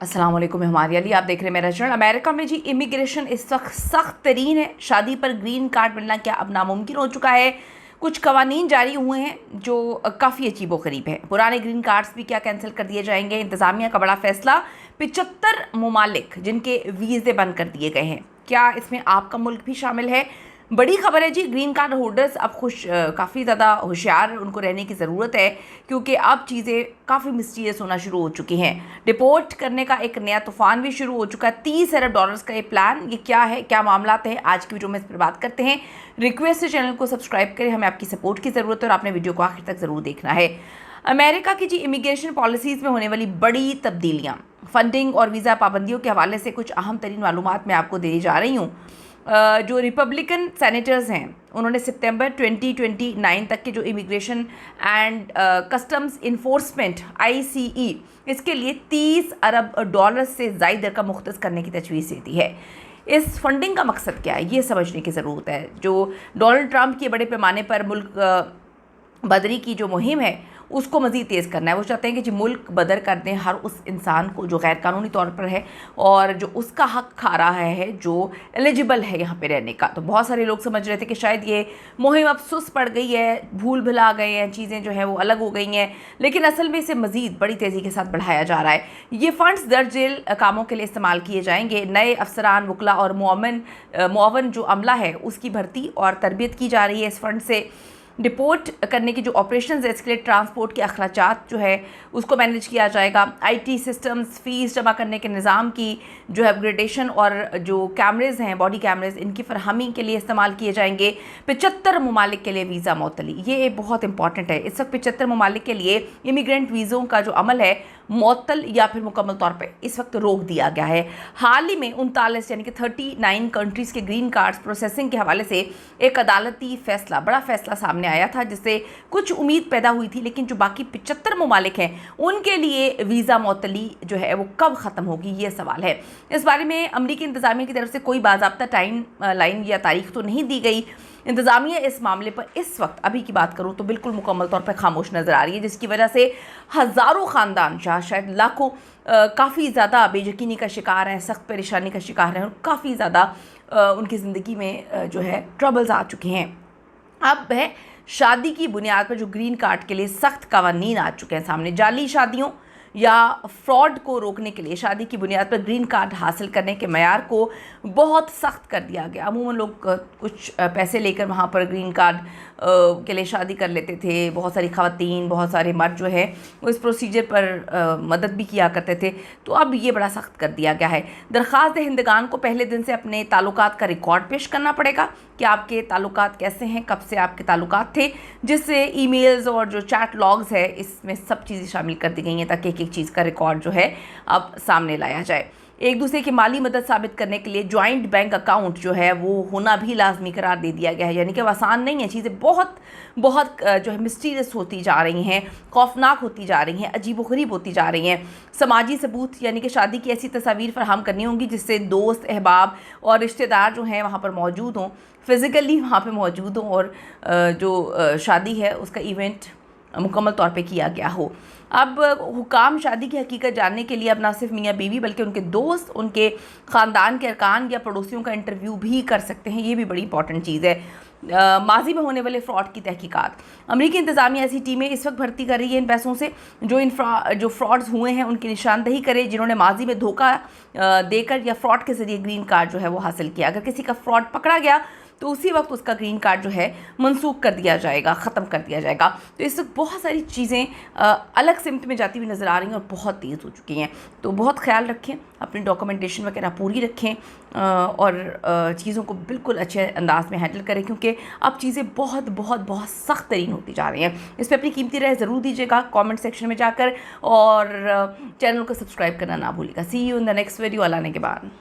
अस्सलाम वालेकुम, हमारी अली, आप देख रहे हैं मेरा चैनल। अमेरिका में जी इमिग्रेशन इस वक्त सख्त तरीन है। शादी पर ग्रीन कार्ड मिलना क्या अब नामुमकिन हो चुका है। कुछ कवानीन जारी हुए हैं जो काफ़ी अजीबो गरीब है। पुराने ग्रीन कार्ड्स भी क्या कैंसिल कर दिए जाएंगे। इंतज़ामिया का बड़ा फैसला, 75 ममालिक जिनके वीज़े बंद कर दिए गए हैं। क्या इसमें आपका मुल्क भी शामिल है? बड़ी खबर है जी। ग्रीन कार्ड होल्डर्स अब काफ़ी ज़्यादा होशियार उनको रहने की ज़रूरत है, क्योंकि अब चीज़ें काफ़ी मिस्टीरियस होना शुरू हो चुकी हैं। डिपोर्ट करने का एक नया तूफान भी शुरू हो चुका है। $30 अरब का ये प्लान, ये क्या है, क्या मामला है, आज की वीडियो में इस पर बात करते हैं। रिक्वेस्ट है चैनल को सब्सक्राइब करें, हमें आपकी सपोर्ट की ज़रूरत है और आपने वीडियो को आखिर तक ज़रूर देखना है। अमेरिका की जी इमिग्रेशन पॉलिसीज़ में होने वाली बड़ी तब्दीलियाँ, फंडिंग और वीज़ा पाबंदियों के हवाले से कुछ अहम तरीन मालूमात मैं आपको देने जा रही हूँ। जो रिपब्लिकन सेनेटर्स हैं उन्होंने सितंबर 2029 तक के जो immigration and customs enforcement ICE इसके लिए $30 अरब से ज़ायद रकम मुख्तस करने की तजवीज़ दे दी है। इस फंडिंग का मकसद क्या है, ये समझने की ज़रूरत है। जो डोनाल्ड ट्रंप की बड़े पैमाने पर मुल्क बदरी की जो मुहिम है उसको मज़ीद तेज़ करना है। वो चाहते हैं कि जी मुल्क बदर कर दें हर उस इंसान को जो गैर कानूनी तौर पर है और जो उसका हक खा रहा है, जो एलिजिबल है यहाँ पे रहने का। तो बहुत सारे लोग समझ रहे थे कि शायद ये मुहिम अब सुस्त पड़ गई है, भूल भुला गए हैं, चीज़ें जो हैं वो अलग हो गई हैं, लेकिन असल में इसे मज़ीद बड़ी तेज़ी के साथ बढ़ाया जा रहा है। ये फ़ंड्स दर्ज कामों के लिए इस्तेमाल किए जाएंगे। नए अफसरान, वकला और मुआवन जो अमला है उसकी भर्ती और तरबियत की जा रही है। इस फंड से डिपोर्ट करने की जो ऑपरेशन है इसके लिए ट्रांसपोर्ट के अखराजात जो है उसको मैनेज किया जाएगा। IT सिस्टम्स, फ़ीस जमा करने के निज़ाम की जो है अपग्रेडेशन और जो कैमरेज़ हैं, बॉडी कैमरेज़, इनकी फरहमी के लिए इस्तेमाल किए जाएंगे। 75 ममालिक के लिए वीज़ा मअतली, ये बहुत इंपॉर्टेंट है। इस वक्त 75 ममालिक के लिए इमिग्रेंट वीज़ों का जो अमल है मुअत्तल या फिर मुकम्मल तौर पे इस वक्त रोक दिया गया है। हाल ही में 39 यानी कि 39 कंट्रीज़ के ग्रीन कार्ड्स प्रोसेसिंग के हवाले से एक अदालती फैसला, बड़ा फैसला सामने आया था, जिससे कुछ उम्मीद पैदा हुई थी। लेकिन जो बाकी 75 ममालिक हैं उनके लिए वीज़ा मअतली जो है वो कब ख़त्म होगी, ये सवाल है। इस बारे में अमरीकी इंतज़ामिया की तरफ से कोई बाज़ाब्ता टाइम लाइन या तारीख तो नहीं दी गई। इंतज़ामिया इस मामले पर इस वक्त अभी की बात करूँ तो बिल्कुल मुकम्मल तौर पर खामोश नज़र आ रही है, जिसकी वजह से हज़ारों ख़ानदान, शायद लाखों, काफ़ी ज़्यादा बेयकीनी का शिकार हैं, सख्त परेशानी का शिकार हैं और काफ़ी ज़्यादा उनकी ज़िंदगी में जो है ट्रबल्स आ चुके हैं। अब है शादी की बुनियाद पर जो ग्रीन कार्ड के लिए सख्त कवानीन आ चुके हैं सामने। जाली शादियों या फ्रॉड को रोकने के लिए शादी की बुनियाद पर ग्रीन कार्ड हासिल करने के मयार को बहुत सख्त कर दिया गया। अमूमन लोग कुछ पैसे लेकर वहाँ पर ग्रीन कार्ड के लिए शादी कर लेते थे। बहुत सारी ख़वातीन, बहुत सारे मर्द जो है वो इस प्रोसीजर पर मदद भी किया करते थे। तो अब ये बड़ा सख्त कर दिया गया है। दरख्वास्त दहिंदगान को पहले दिन से अपने ताल्लुकात का रिकॉर्ड पेश करना पड़ेगा कि आपके ताल्लुकात कैसे हैं, कब से आपके ताल्लुकात थे, जिससे ईमेल्स और जो चैट लॉग्स है इसमें सब चीज़ें शामिल कर दी गई हैं ताकि एक चीज़ का रिकॉर्ड जो है अब सामने लाया जाए। एक दूसरे की माली मदद साबित करने के लिए जॉइंट बैंक अकाउंट जो है वो होना भी लाजमी करार दे दिया गया है। यानी कि अब आसान नहीं है, चीज़ें बहुत बहुत जो है मिस्टीरियस होती जा रही हैं, खौफनाक होती जा रही हैं, अजीबोगरीब होती जा रही हैं। समाजी सबूत यानी कि शादी की ऐसी तस्वीर फराहम करनी होंगी जिससे दोस्त, अहबाब और रिश्तेदार जो हैं वहाँ पर मौजूद हों, फिज़िकली वहाँ पर मौजूद हों और जो शादी है उसका इवेंट मुकम्मल तौर पे किया गया हो। अब हुकाम शादी की हकीकत जानने के लिए अब ना सिर्फ मियाँ बीवी बल्कि उनके दोस्त, उनके ख़ानदान के अरकान या पड़ोसियों का इंटरव्यू भी कर सकते हैं। ये भी बड़ी इंपॉर्टेंट चीज़ है। माजी में होने वाले फ्रॉड की तहकीकात, अमरीकी इंतज़ामिया ऐसी टीमें इस वक्त भर्ती कर रही है इन पैसों से जो फ्रॉड्स हुए हैं उनकी निशानदही करे, जिन्होंने माजी में धोखा देकर या फ्रॉड के ज़रिए ग्रीन कार्ड जो है वो हासिल किया। अगर किसी का फ्रॉड पकड़ा गया तो उसी वक्त उसका ग्रीन कार्ड जो है मनसूख कर दिया जाएगा, ख़त्म कर दिया जाएगा। तो इस वक्त बहुत सारी चीज़ें अलग सिमत में जाती हुई नज़र आ रही हैं और बहुत तेज़ हो चुकी हैं। तो बहुत ख्याल रखें, अपनी डॉक्यूमेंटेशन वगैरह पूरी रखें और चीज़ों को बिल्कुल अच्छे अंदाज में हैंडल करें, क्योंकि अब चीज़ें बहुत बहुत बहुत सख्त तरीन होती जा रही हैं। इस पर अपनी कीमती राय ज़रूर दीजिएगा कमेंट सेक्शन में जाकर और चैनल को सब्सक्राइब करना ना भूलिएगा। See you in the next video. अल्लाह ने के बाद।